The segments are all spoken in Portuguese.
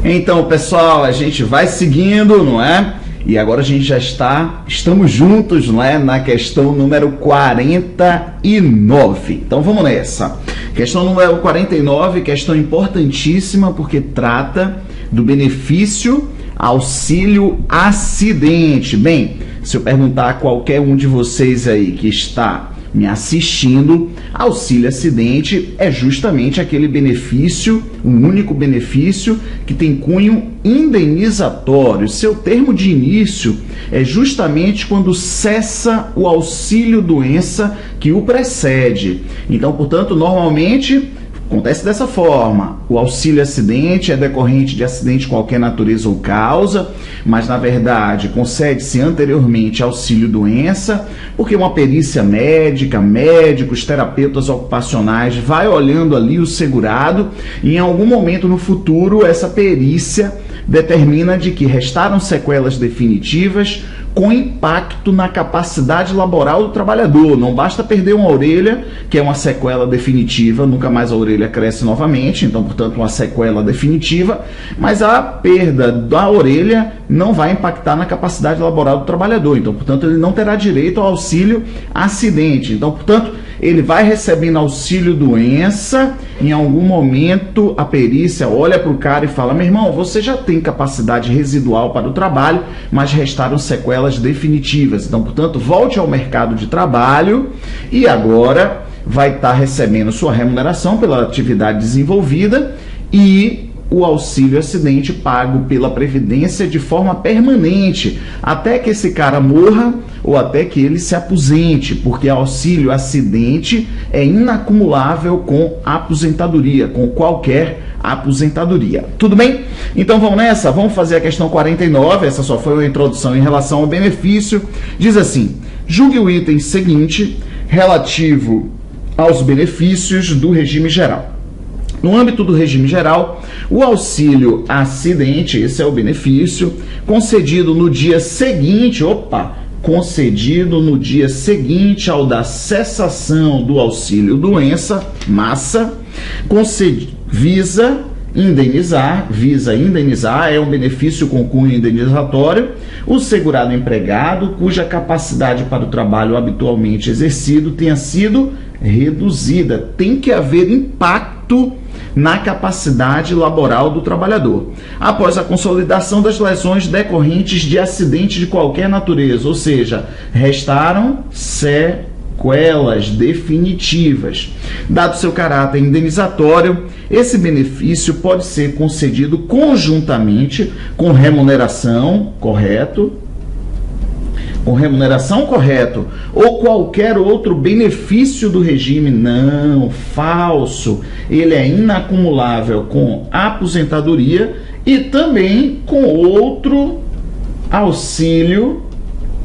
Então, pessoal, a gente vai seguindo, não é? E agora a gente já estamos juntos, não é? Na questão número 49. Então vamos nessa. Questão número 49, questão importantíssima porque trata do benefício auxílio acidente. Bem, se eu perguntar a qualquer um de vocês aí que está me assistindo, auxílio acidente é justamente aquele benefício, um único benefício que tem cunho indenizatório. Seu termo de início é justamente quando cessa o auxílio doença que o precede. Então, portanto, normalmente acontece dessa forma: o auxílio acidente é decorrente de acidente de qualquer natureza ou causa, mas na verdade concede-se anteriormente auxílio doença, porque uma perícia médica, médicos, terapeutas ocupacionais vai olhando ali o segurado e em algum momento no futuro essa perícia determina de que restaram sequelas definitivas com impacto na capacidade laboral do trabalhador. Não basta perder uma orelha, que é uma sequela definitiva, nunca mais a orelha cresce novamente, então, portanto, uma sequela definitiva, mas a perda da orelha não vai impactar na capacidade laboral do trabalhador, então, portanto, ele não terá direito ao auxílio acidente. Então, portanto, ele vai recebendo auxílio doença, em algum momento a perícia olha para o cara e fala: meu irmão, você já tem capacidade residual para o trabalho, mas restaram sequelas definitivas, então, portanto, volte ao mercado de trabalho e agora vai estar recebendo sua remuneração pela atividade desenvolvida e o auxílio acidente pago pela Previdência de forma permanente, até que esse cara morra ou até que ele se aposente, porque auxílio acidente é inacumulável com aposentadoria, com qualquer aposentadoria. Tudo bem? Então vamos nessa? Vamos fazer a questão 49, essa só foi uma introdução em relação ao benefício. Diz assim: julgue o item seguinte relativo aos benefícios do regime geral. No âmbito do regime geral, o auxílio acidente, esse é o benefício, concedido no dia seguinte, concedido no dia seguinte ao da cessação do auxílio doença, massa, visa indenizar, é um benefício com cunho indenizatório, o segurado empregado cuja capacidade para o trabalho habitualmente exercido tenha sido reduzida. Tem que haver impacto na capacidade laboral do trabalhador após a consolidação das lesões decorrentes de acidente de qualquer natureza, ou seja, restaram sequelas definitivas. Dado seu caráter indenizatório, esse benefício pode ser concedido conjuntamente com remuneração, correto, ou qualquer outro benefício do regime. Não, falso. Ele é inacumulável com aposentadoria e também com outro auxílio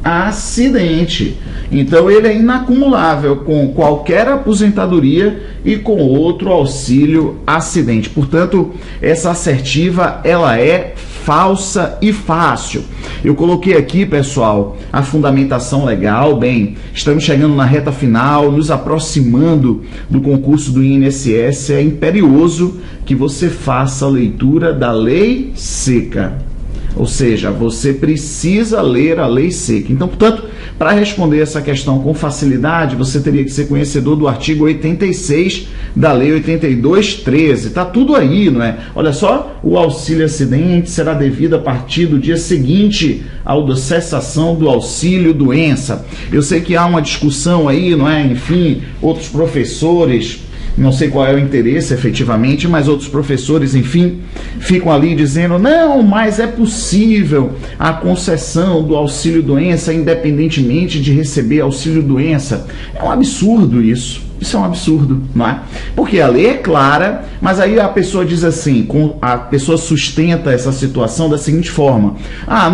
acidente. Então ele é inacumulável com qualquer aposentadoria e com outro auxílio acidente. Portanto, essa assertiva ela é falsa e fácil. Eu coloquei aqui, pessoal, a fundamentação legal. Bem, estamos chegando na reta final, nos aproximando do concurso do INSS. É imperioso que você faça a leitura da lei seca. Ou seja, você precisa ler a lei seca. Então, portanto, para responder essa questão com facilidade, você teria que ser conhecedor do artigo 86 da lei 8213. Está tudo aí, não é? Olha só, o auxílio acidente será devido a partir do dia seguinte ao da cessação do auxílio doença. Eu sei que há uma discussão aí, não é? Enfim, outros professores, não sei qual é o interesse efetivamente, mas outros professores, enfim, ficam ali dizendo: não, mas é possível a concessão do auxílio-doença independentemente de receber auxílio-doença. É um absurdo isso. Isso é um absurdo, não é? Porque a lei é clara, mas aí a pessoa diz assim, a pessoa sustenta essa situação da seguinte forma: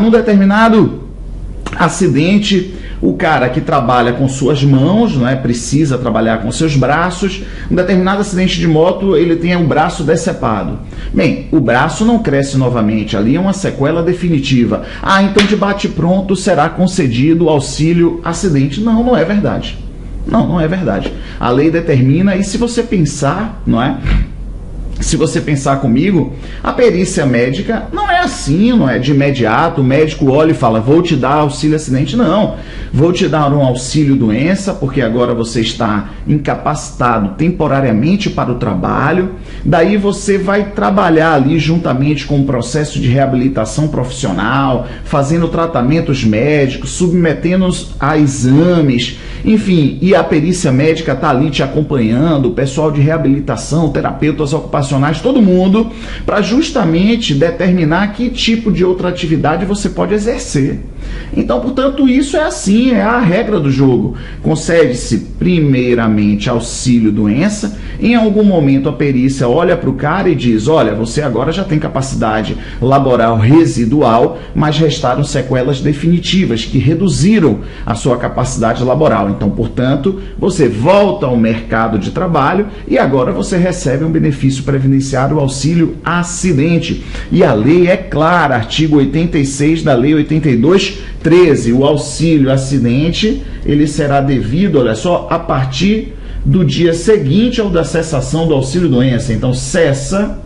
num determinado acidente, o cara que trabalha com suas mãos, não é, precisa trabalhar com seus braços. Um determinado acidente de moto, ele tem um braço decepado. Bem, o braço não cresce novamente, ali é uma sequela definitiva. Então de bate-pronto será concedido o auxílio acidente. Não, não é verdade. Não é verdade. A lei determina, e se você pensar, não é? se você pensar comigo, a perícia médica não é assim, não é de imediato, o médico olha e fala, vou te dar auxílio acidente, não. Vou te dar um auxílio doença, porque agora você está incapacitado temporariamente para o trabalho, daí você vai trabalhar ali juntamente com o processo de reabilitação profissional, fazendo tratamentos médicos, submetendo-nos a exames, enfim, e a perícia médica está ali te acompanhando, o pessoal de reabilitação, terapeutas ocupacionais, todo mundo, para justamente determinar que tipo de outra atividade você pode exercer. Então, portanto, isso é assim, é a regra do jogo. Concede-se primeiramente auxílio-doença, em algum momento a perícia olha para o cara e diz, olha, você agora já tem capacidade laboral residual, mas restaram sequelas definitivas que reduziram a sua capacidade laboral. Então, portanto, você volta ao mercado de trabalho e agora você recebe um benefício previdenciário, o auxílio acidente. E a lei é clara, artigo 86 da Lei 82/13, o auxílio acidente, ele será devido, olha só, a partir do dia seguinte ao da cessação do auxílio-doença. Então, cessa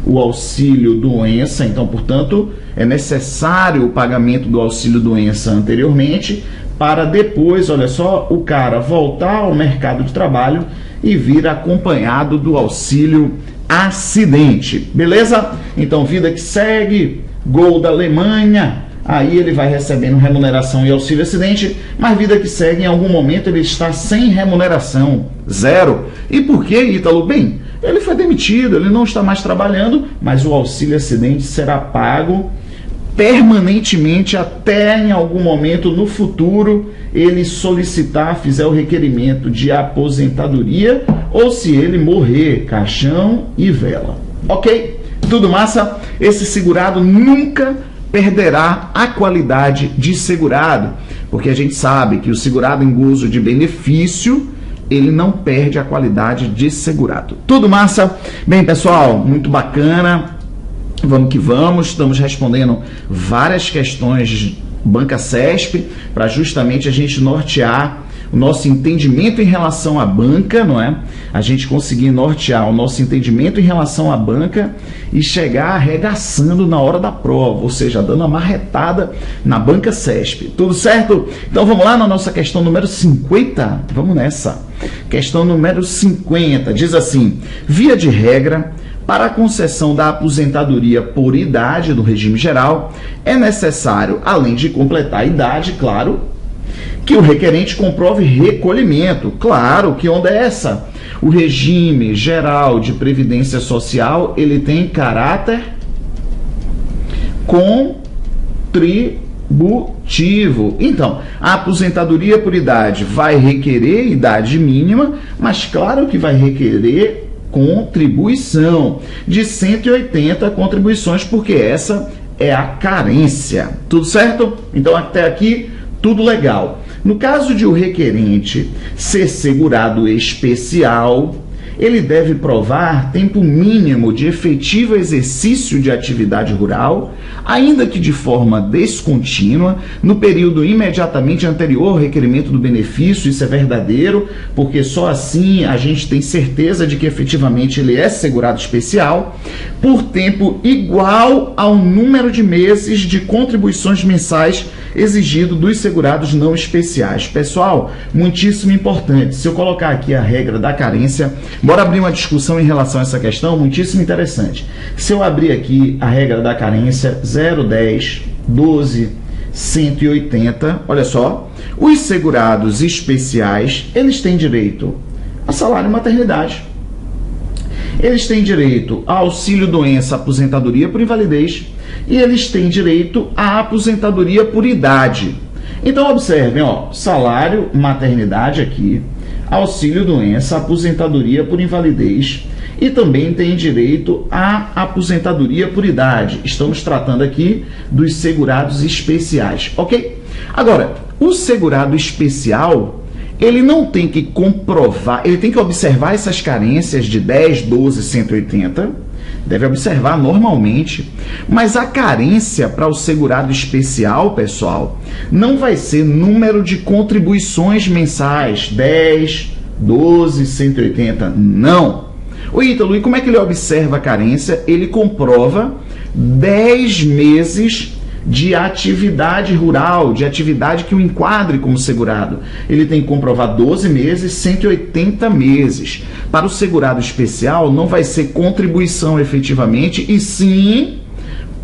o auxílio-doença, então, portanto, é necessário o pagamento do auxílio-doença anteriormente, para depois, olha só, o cara voltar ao mercado de trabalho e vir acompanhado do auxílio acidente. Beleza? Então, vida que segue, gol da Alemanha. Aí ele vai recebendo remuneração e auxílio acidente, mas vida que segue, em algum momento ele está sem remuneração, zero. E por que, Ítalo? Bem, ele foi demitido, ele não está mais trabalhando, mas o auxílio acidente será pago permanentemente até em algum momento no futuro ele solicitar, fizer o requerimento de aposentadoria ou se ele morrer, caixão e vela. Ok? Tudo massa? Esse segurado nunca perderá a qualidade de segurado, porque a gente sabe que o segurado em gozo de benefício, ele não perde a qualidade de segurado. Tudo massa? Bem, pessoal, muito bacana. Vamos que vamos, estamos respondendo várias questões Banca CESP, para justamente a gente nortear o nosso entendimento em relação à banca, não é? A gente conseguir nortear o nosso entendimento em relação à banca e chegar arregaçando na hora da prova, ou seja, dando uma marretada na Banca CESP. Tudo certo? Então vamos lá na nossa questão número 50? Vamos nessa. Questão número 50, diz assim, via de regra, para a concessão da aposentadoria por idade do regime geral, é necessário, além de completar a idade, claro, que o requerente comprove recolhimento. Claro, que onda é essa? O regime geral de previdência social, ele tem caráter contributivo. Então, a aposentadoria por idade vai requerer idade mínima, mas claro que vai requerer contribuição de 180 contribuições, porque essa é a carência. Tudo certo? Então, até aqui, tudo legal. No caso de o requerente ser segurado especial, ele deve provar tempo mínimo de efetivo exercício de atividade rural, ainda que de forma descontínua, no período imediatamente anterior ao requerimento do benefício. Isso é verdadeiro, porque só assim a gente tem certeza de que efetivamente ele é segurado especial, por tempo igual ao número de meses de contribuições mensais exigido dos segurados não especiais. Pessoal, muitíssimo importante. Se eu colocar aqui a regra da carência, bora abrir uma discussão em relação a essa questão, muitíssimo interessante. Se eu abrir aqui a regra da carência 010 12 180, olha só, os segurados especiais, eles têm direito a salário e maternidade. Eles têm direito a auxílio doença, aposentadoria por invalidez, e eles têm direito à aposentadoria por idade. Então observem, ó, salário, maternidade aqui, auxílio doença, aposentadoria por invalidez e também tem direito à aposentadoria por idade. Estamos tratando aqui dos segurados especiais, ok? Agora, o segurado especial, ele não tem que comprovar, ele tem que observar essas carências de 10, 12, 180, deve observar normalmente, mas a carência para o segurado especial, pessoal, não vai ser número de contribuições mensais, 10, 12, 180, não. O Ítalo, e como é que ele observa a carência? Ele comprova 10 meses de atividade rural, de atividade que o enquadre como segurado. Ele tem que comprovar 12 meses, 180 meses. Para o segurado especial, não vai ser contribuição efetivamente, e sim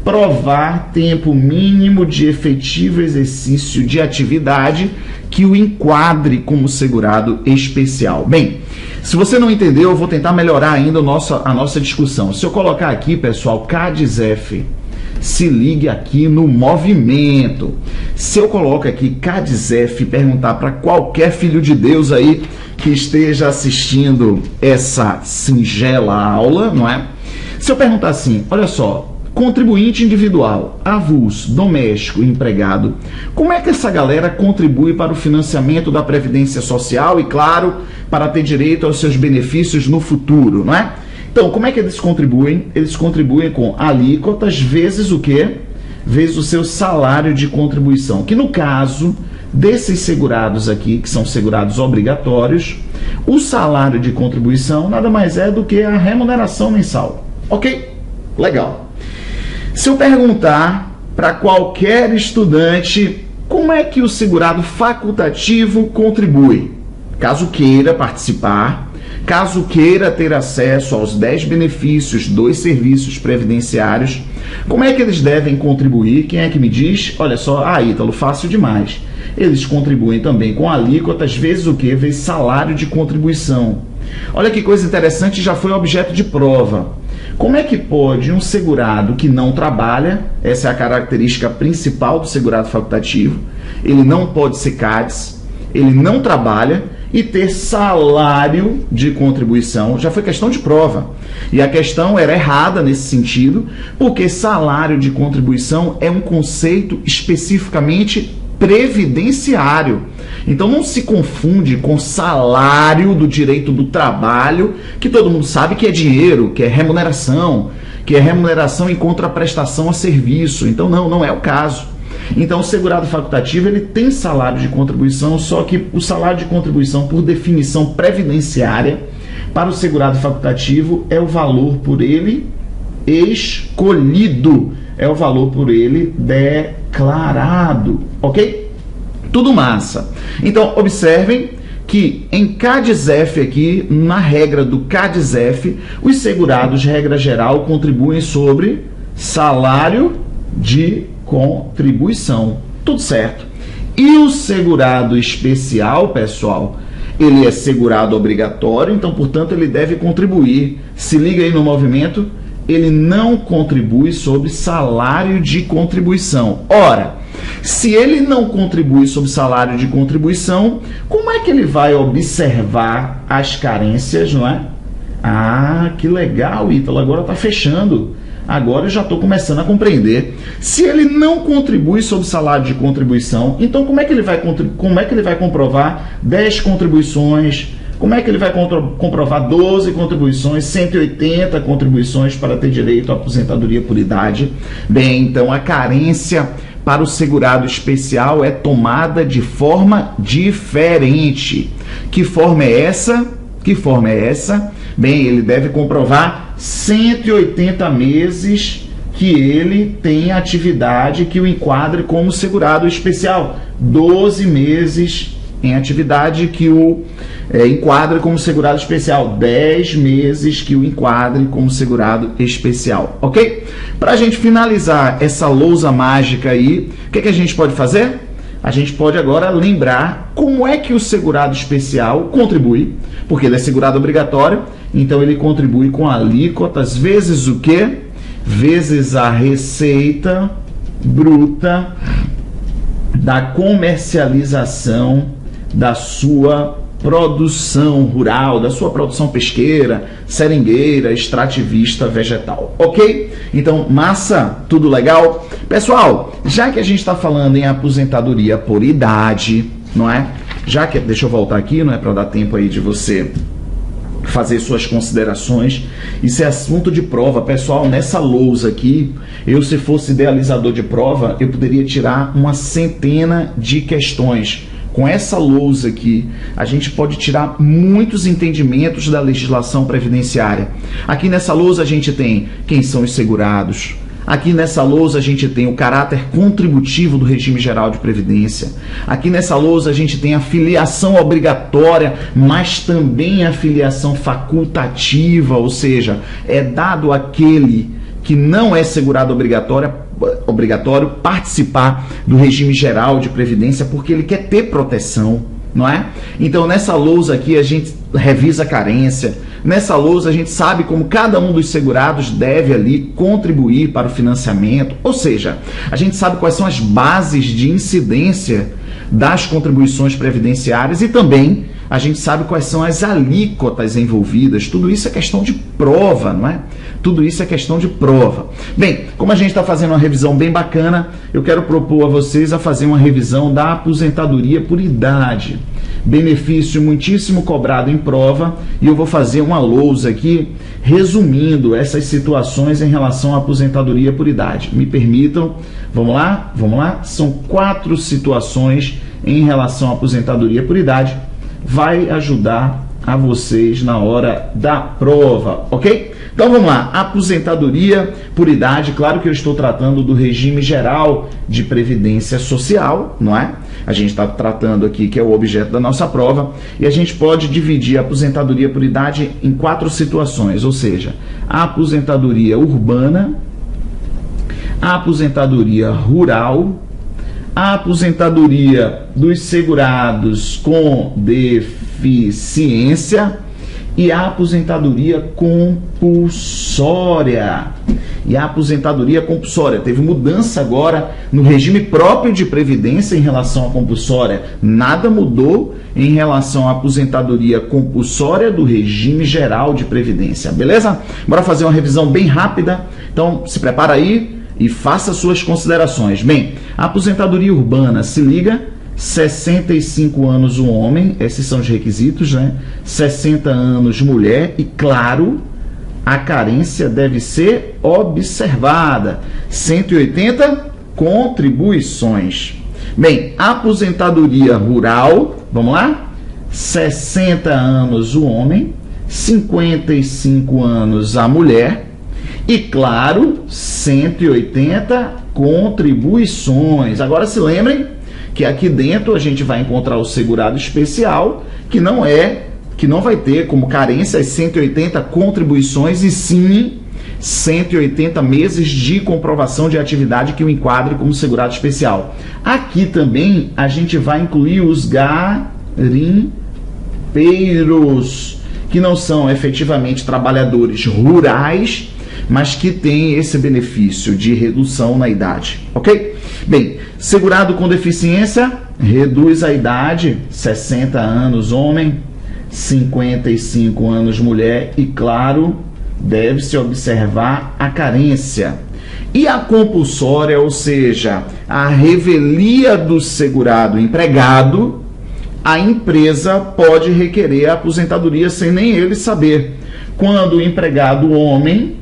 provar tempo mínimo de efetivo exercício de atividade que o enquadre como segurado especial. Bem, se você não entendeu, eu vou tentar melhorar ainda a nossa discussão. Se eu colocar aqui, pessoal, CADES-F, se ligue aqui no movimento. Se eu coloco aqui CADES-F e perguntar para qualquer filho de Deus aí que esteja assistindo essa singela aula, não é? Se eu perguntar assim, olha só, contribuinte individual, avulso, doméstico e empregado, como é que essa galera contribui para o financiamento da Previdência Social e, claro, para ter direito aos seus benefícios no futuro, não é? Então, como é que eles contribuem? Eles contribuem com alíquotas vezes o quê? Vezes o seu salário de contribuição, que no caso desses segurados aqui, que são segurados obrigatórios, o salário de contribuição nada mais é do que a remuneração mensal. Ok? Legal. Se eu perguntar para qualquer estudante como é que o segurado facultativo contribui, caso queira participar, caso queira ter acesso aos 10 benefícios dos serviços previdenciários, como é que eles devem contribuir? Quem é que me diz? Olha só, Ítalo, fácil demais. Eles contribuem também com alíquotas vezes o quê? Vezes salário de contribuição. Olha que coisa interessante, já foi objeto de prova. Como é que pode um segurado que não trabalha, essa é a característica principal do segurado facultativo, ele não pode ser CADES, ele não trabalha e ter salário de contribuição? Já foi questão de prova. E a questão era errada nesse sentido, porque salário de contribuição é um conceito especificamente previdenciário. Então não se confunde com salário do direito do trabalho, que todo mundo sabe que é dinheiro, que é remuneração em contraprestação a serviço. Então não é o caso. Então o segurado facultativo ele tem salário de contribuição, só que o salário de contribuição, por definição previdenciária, para o segurado facultativo é o valor por ele escolhido, é o valor por ele declarado, ok? Tudo massa. Então, observem que em CADES-F aqui, na regra do CADES-F, os segurados, regra geral, contribuem sobre salário de contribuição. Tudo certo. E o segurado especial, pessoal, ele é segurado obrigatório, então, portanto, ele deve contribuir. Se liga aí no movimento, ele não contribui sobre salário de contribuição. Ora, se ele não contribui sobre salário de contribuição, como é que ele vai observar as carências, não é? Ah, que legal, Ítalo, agora está fechando. Agora eu já estou começando a compreender. Se ele não contribui sobre salário de contribuição, então como é que ele vai comprovar 10 contribuições? Como é que ele vai comprovar 12 contribuições, 180 contribuições para ter direito à aposentadoria por idade? Bem, então a carência para o segurado especial é tomada de forma diferente. Que forma é essa? Que forma é essa? Bem, ele deve comprovar 180 meses que ele tem atividade que o enquadre como segurado especial. 12 meses em atividade que o enquadre como segurado especial. 10 meses que o enquadre como segurado especial. Ok? Para a gente finalizar essa lousa mágica aí, o que a gente pode fazer? A gente pode agora lembrar como é que o segurado especial contribui, porque ele é segurado obrigatório, então ele contribui com alíquotas vezes o quê? Vezes a receita bruta da comercialização da sua produção rural, da sua produção pesqueira, seringueira, extrativista, vegetal, ok? Então, massa, tudo legal? Pessoal, já que a gente está falando em aposentadoria por idade, não é? Já que, deixa eu voltar aqui, não é para dar tempo aí de você fazer suas considerações. Isso é assunto de prova, pessoal. Nessa lousa aqui, eu, se fosse idealizador de prova, eu poderia tirar uma centena de questões Com essa lousa aqui, a gente pode tirar muitos entendimentos da legislação previdenciária. Aqui nessa lousa a gente tem quem são os segurados. Aqui nessa lousa a gente tem o caráter contributivo do regime geral de previdência. Aqui nessa lousa a gente tem a filiação obrigatória, mas também a filiação facultativa, ou seja, é dado àquele que não é segurado obrigatório participar do regime geral de previdência porque ele quer ter proteção, não é? Então nessa lousa aqui a gente revisa a carência, nessa lousa a gente sabe como cada um dos segurados deve ali contribuir para o financiamento, ou seja, a gente sabe quais são as bases de incidência das contribuições previdenciárias e também a gente sabe quais são as alíquotas envolvidas. Tudo isso é questão de prova, não é? Tudo isso é questão de prova. Bem, como a gente está fazendo uma revisão bem bacana, eu quero propor a vocês a fazer uma revisão da aposentadoria por idade. Benefício muitíssimo cobrado em prova, e eu vou fazer uma lousa aqui resumindo essas situações em relação à aposentadoria por idade. Me permitam, vamos lá? Vamos lá? São 4 situações em relação à aposentadoria por idade. Vai ajudar a vocês na hora da prova, ok? Então vamos lá, aposentadoria por idade, claro que eu estou tratando do regime geral de previdência social, não é? A gente está tratando aqui, que é o objeto da nossa prova, e a gente pode dividir a aposentadoria por idade em 4 situações, ou seja, a aposentadoria urbana, a aposentadoria rural, a aposentadoria dos segurados com deficiência e a aposentadoria compulsória. E a aposentadoria compulsória teve mudança agora no regime próprio de previdência em relação à compulsória. Nada mudou em relação à aposentadoria compulsória do regime geral de previdência. Beleza? Bora fazer uma revisão bem rápida. Então, se prepara aí e faça suas considerações. Bem, a aposentadoria urbana, se liga, 65 anos o homem, esses são os requisitos, né? 60 anos mulher e, claro, a carência deve ser observada. 180 contribuições. Bem, aposentadoria rural, vamos lá? 60 anos o homem, 55 anos a mulher, e, claro, 180 contribuições. Agora se lembrem que aqui dentro a gente vai encontrar o segurado especial, que não vai ter como carência as 180 contribuições, e sim 180 meses de comprovação de atividade que o enquadre como segurado especial. Aqui também a gente vai incluir os garimpeiros, que não são efetivamente trabalhadores rurais, mas que tem esse benefício de redução na idade, ok? Bem, segurado com deficiência, reduz a idade, 60 anos homem, 55 anos mulher e, claro, deve-se observar a carência. E a compulsória, ou seja, a revelia do segurado empregado, a empresa pode requerer a aposentadoria sem nem ele saber. Quando o empregado homem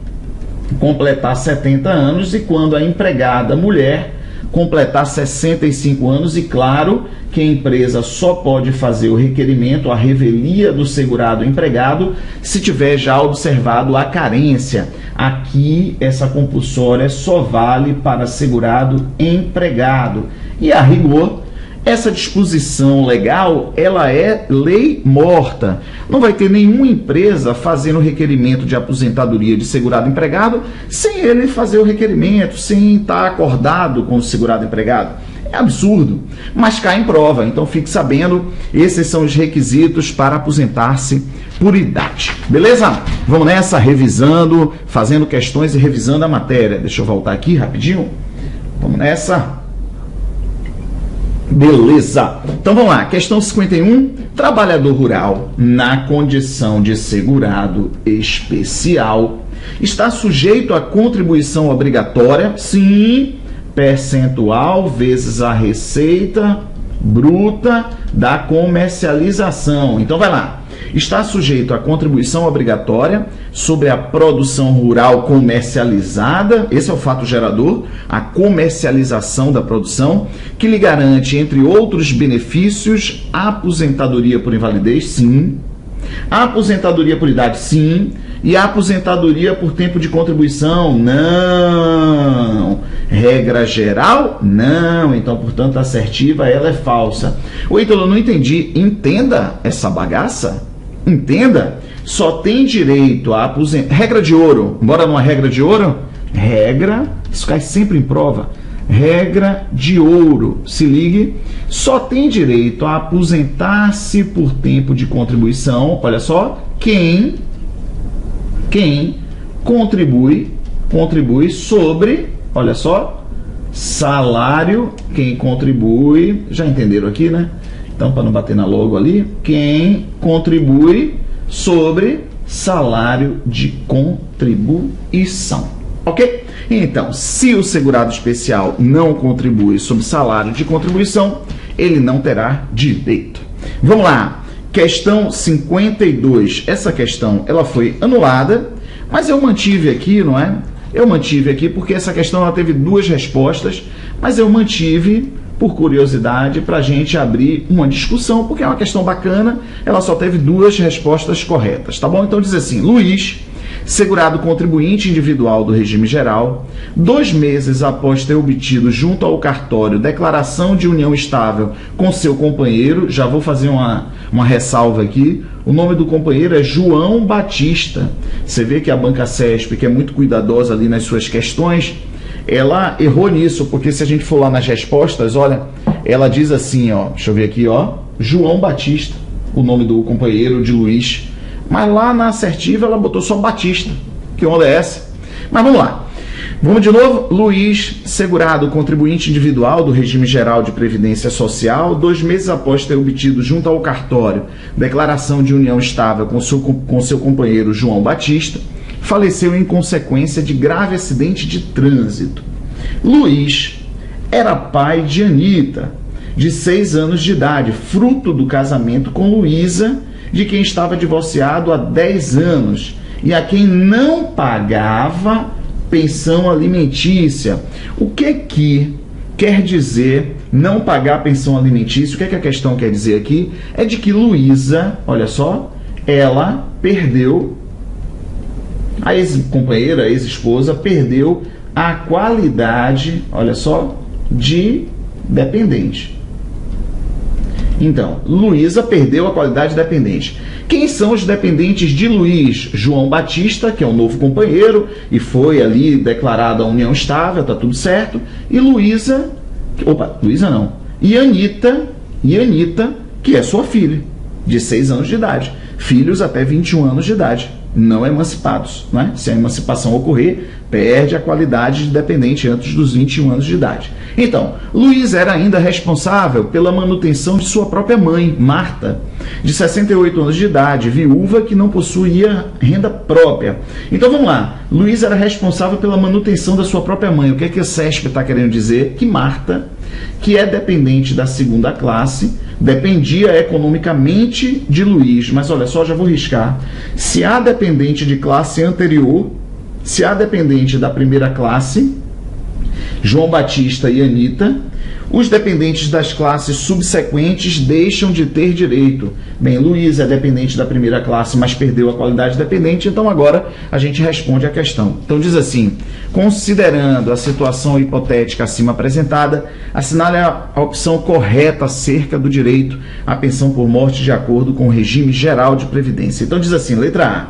completar 70 anos e quando a empregada mulher completar 65 anos, e claro que a empresa só pode fazer o requerimento, a revelia do segurado empregado, se tiver já observado a carência. Aqui essa compulsória só vale para segurado empregado. E a rigor, essa disposição legal, ela é lei morta. Não vai ter nenhuma empresa fazendo requerimento de aposentadoria de segurado empregado sem ele fazer o requerimento, sem estar acordado com o segurado empregado. É absurdo, mas cai em prova. Então fique sabendo, esses são os requisitos para aposentar-se por idade. Beleza? Vamos nessa, revisando, fazendo questões e revisando a matéria. Deixa eu voltar aqui rapidinho. Vamos nessa. Beleza. Então vamos lá. Questão 51. Trabalhador rural na condição de segurado especial está sujeito à contribuição obrigatória? Sim. Percentual vezes a receita bruta da comercialização. Então vai lá. Está sujeito à contribuição obrigatória sobre a produção rural comercializada, esse é o fato gerador, a comercialização da produção, que lhe garante, entre outros benefícios, a aposentadoria por invalidez, sim, a aposentadoria por idade, sim, e a aposentadoria por tempo de contribuição, não. Regra geral, não. Então, portanto, a assertiva, ela é falsa. Ô, Ítalo, eu não entendi. Entenda essa bagaça. Entenda. Só tem direito a aposentadoria. Regra de ouro. Bora numa regra de ouro? Regra, isso cai sempre em prova. Regra de ouro. Se ligue. Só tem direito a aposentar-se por tempo de contribuição, olha só, quem contribui sobre, olha só, salário, quem contribui, já entenderam aqui, né? Então, para não bater na logo ali, quem contribui sobre salário de contribuição, ok? Então, se o segurado especial não contribui sobre salário de contribuição, ele não terá direito. Vamos lá. Questão 52, essa questão ela foi anulada, mas eu mantive aqui, não é? Eu mantive aqui porque essa questão ela teve duas respostas, mas eu mantive por curiosidade para a gente abrir uma discussão, porque é uma questão bacana, ela só teve duas respostas corretas, tá bom? Então diz assim, Luiz, segurado contribuinte individual do regime geral, 2 meses após ter obtido junto ao cartório declaração de união estável com seu companheiro, já vou fazer uma ressalva aqui, o nome do companheiro é João Batista. Você vê que a Banca CESP, que é muito cuidadosa ali nas suas questões, ela errou nisso, porque se a gente for lá nas respostas, olha, ela diz assim, ó, deixa eu ver aqui, ó, João Batista, o nome do companheiro de Luiz. Mas lá na assertiva ela botou só Batista. Que onda é essa? Mas vamos lá. Vamos de novo. Luiz, segurado contribuinte individual do regime geral de previdência social, 2 meses após ter obtido junto ao cartório declaração de união estável com seu companheiro João Batista, faleceu em consequência de grave acidente de trânsito. Luiz era pai de Anita, de 6 anos de idade, fruto do casamento com Luísa, de quem estava divorciado há 10 anos e a quem não pagava pensão alimentícia. O que quer dizer não pagar pensão alimentícia? O que a questão quer dizer aqui? É de que Luísa, olha só, ela perdeu, a ex-companheira, a ex-esposa, perdeu a qualidade, olha só, de dependente. Então, Luísa perdeu a qualidade de dependente. Quem são os dependentes de Luiz? João Batista, que é o novo companheiro, e foi ali declarada a união estável, tá tudo certo. E Luísa, Luísa não, e Anita, que é sua filha, de 6 anos de idade. Filhos até 21 anos de idade, não emancipados, né? Se a emancipação ocorrer, perde a qualidade de dependente antes dos 21 anos de idade. Então, Luiz era ainda responsável pela manutenção de sua própria mãe, Marta, de 68 anos de idade, viúva que não possuía renda própria. Então vamos lá, Luiz era responsável pela manutenção da sua própria mãe. O que é que a CESP está querendo dizer? Que Marta, que é dependente da segunda classe, dependia economicamente de Luiz. Mas olha só, já vou riscar. Se há dependente de classe anterior, se há dependente da primeira classe, João Batista e Anita, os dependentes das classes subsequentes deixam de ter direito. Bem, Luiz é dependente da primeira classe, mas perdeu a qualidade de dependente, então agora a gente responde a questão. Então diz assim, considerando a situação hipotética acima apresentada, assinale a opção correta acerca do direito à pensão por morte de acordo com o regime geral de previdência. Então diz assim, letra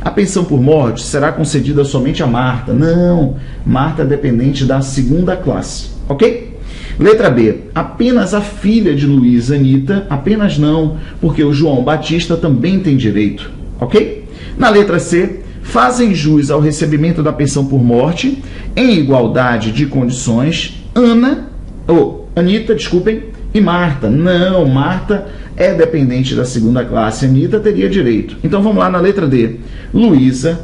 A pensão por morte será concedida somente a Marta. Não, Marta é dependente da segunda classe, ok? Letra B, apenas a filha de Luiz, Anita, apenas não, porque o João Batista também tem direito, ok? Na letra C, fazem jus ao recebimento da pensão por morte, em igualdade de condições, Anita, e Marta. Não, Marta é dependente da segunda classe, Anita teria direito. Então vamos lá na letra D. Luísa,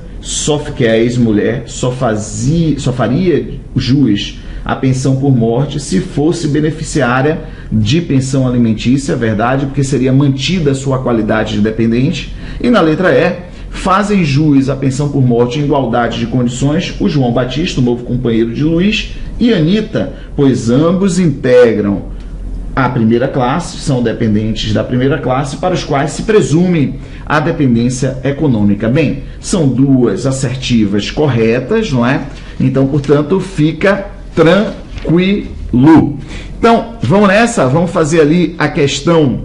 que é a ex-mulher, só faria jus a pensão por morte se fosse beneficiária de pensão alimentícia, verdade, porque seria mantida a sua qualidade de dependente. E na letra E, fazem jus à pensão por morte em igualdade de condições o João Batista, o novo companheiro de Luiz, e Anita, pois ambos integram a primeira classe, são dependentes da primeira classe, para os quais se presume a dependência econômica. Bem, são duas assertivas corretas, não é? Então, portanto, fica tranquilo. Então, vamos nessa? Vamos fazer ali a questão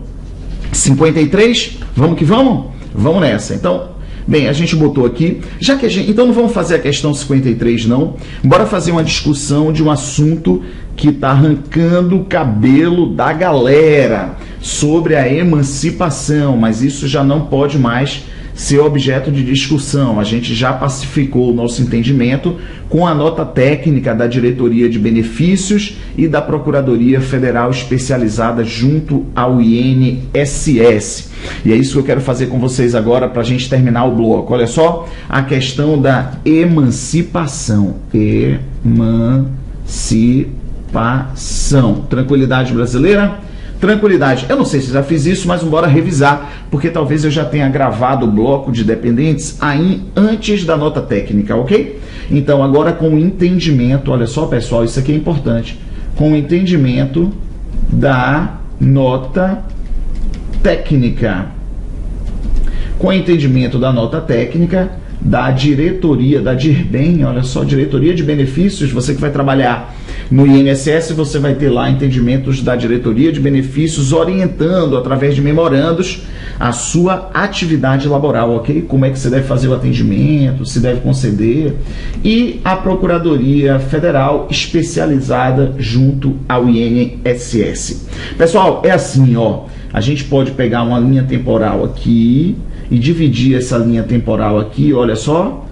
53? Vamos que vamos? Vamos nessa. Então, bem, a gente botou aqui, já que a gente... Então não vamos fazer a questão 53 não, bora fazer uma discussão de um assunto que está arrancando o cabelo da galera, sobre a emancipação, mas isso já não pode mais ser objeto de discussão. A gente já pacificou o nosso entendimento com a nota técnica da Diretoria de Benefícios e da Procuradoria Federal Especializada junto ao INSS. E é isso que eu quero fazer com vocês agora para a gente terminar o bloco. Olha só, a questão da emancipação. Emancipação. Tranquilidade brasileira? Tranquilidade. Eu não sei se já fiz isso, mas bora revisar, porque talvez eu já tenha gravado o bloco de dependentes aí antes da nota técnica, ok? Então, agora com o entendimento, olha só, pessoal, isso aqui é importante, com o entendimento da nota técnica. Com o entendimento da nota técnica da diretoria, da DIRBEN, olha só, Diretoria de Benefícios, você que vai trabalhar no INSS, você vai ter lá entendimentos da Diretoria de Benefícios orientando, através de memorandos, a sua atividade laboral, ok? Como é que você deve fazer o atendimento, se deve conceder, e a Procuradoria Federal especializada junto ao INSS. Pessoal, é assim, ó, a gente pode pegar uma linha temporal aqui e dividir essa linha temporal aqui, olha só,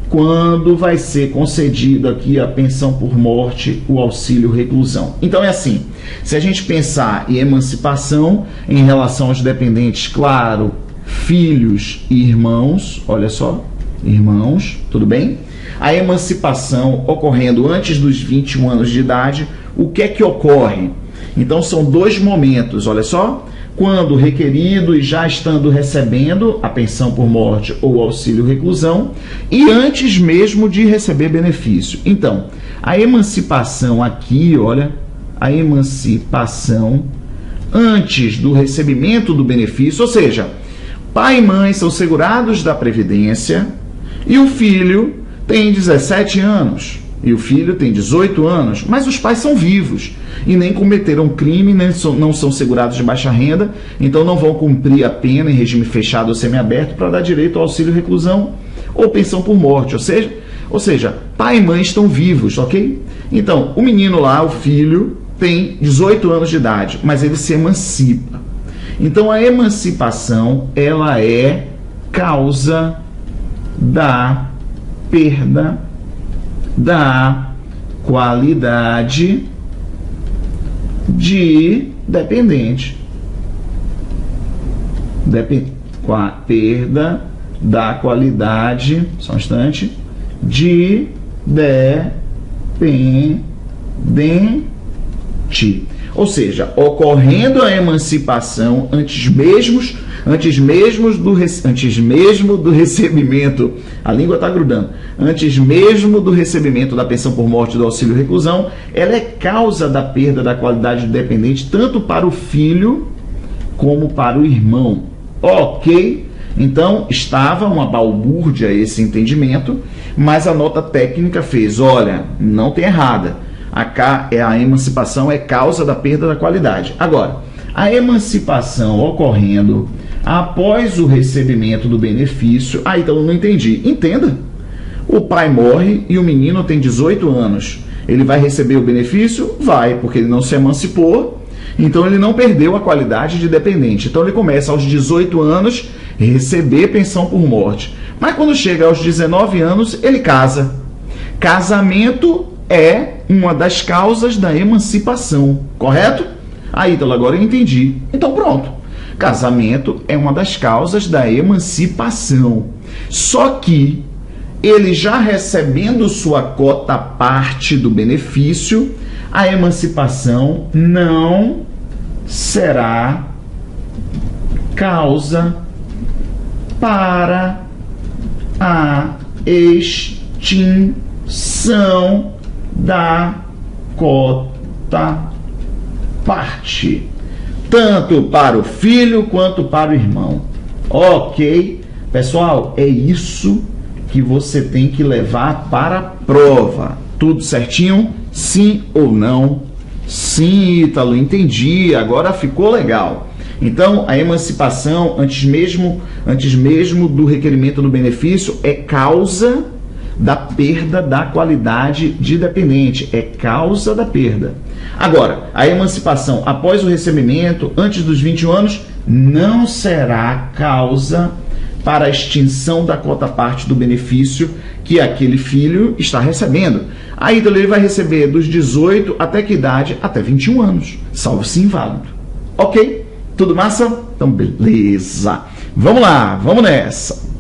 quando vai ser concedido aqui a pensão por morte, o auxílio reclusão. Então é assim, se a gente pensar em emancipação em relação aos dependentes, claro, filhos e irmãos, olha só, irmãos, tudo bem? A emancipação ocorrendo antes dos 21 anos de idade, o que é que ocorre? Então são dois momentos, olha só, quando requerido e já estando recebendo a pensão por morte ou auxílio reclusão, e antes mesmo de receber benefício. Então, a emancipação aqui, olha, a emancipação antes do recebimento do benefício, ou seja, pai e mãe são segurados da Previdência e o filho tem 17 anos. E o filho tem 18 anos, mas os pais são vivos e nem cometeram crime, não são segurados de baixa renda, então não vão cumprir a pena em regime fechado ou semiaberto para dar direito ao auxílio reclusão ou pensão por morte, ou seja, pai e mãe estão vivos, ok? Então, o menino lá, o filho, tem 18 anos de idade, mas ele se emancipa. Então, a emancipação, ela é causa da perda da qualidade de dependente. Perda da qualidade, só um instante, de dependente. Ou seja, ocorrendo a emancipação antes mesmo do recebimento, a língua está grudando, antes mesmo do recebimento da pensão por morte do auxílio reclusão, ela é causa da perda da qualidade de dependente, tanto para o filho como para o irmão. Ok? Então, estava uma balbúrdia esse entendimento, mas a nota técnica fez, olha, não tem errada, a emancipação é causa da perda da qualidade. Agora, a emancipação ocorrendo após o recebimento do benefício, então eu não entendi. Entenda, o pai morre e o menino tem 18 anos. Ele vai receber o benefício? Vai, porque ele não se emancipou, então ele não perdeu a qualidade de dependente. Então ele começa aos 18 anos a receber pensão por morte. Mas quando chega aos 19 anos, ele casa. Casamento é uma das causas da emancipação, correto? Então agora eu entendi. Então pronto. Casamento é uma das causas da emancipação. Só que ele já recebendo sua cota parte do benefício, a emancipação não será causa para a extinção da cota parte, tanto para o filho quanto para o irmão. Ok? Pessoal, é isso que você tem que levar para a prova. Tudo certinho? Sim ou não? Sim, Ítalo, entendi. Agora ficou legal. Então, a emancipação, antes mesmo do requerimento do benefício, é causa da perda da qualidade de dependente. É causa da perda. Agora, a emancipação após o recebimento, antes dos 21 anos, não será causa para a extinção da cota parte do benefício que aquele filho está recebendo. Aí ele vai receber dos 18 até que idade? Até 21 anos, salvo se inválido. Ok? Tudo massa? Então beleza. Vamos lá, vamos nessa.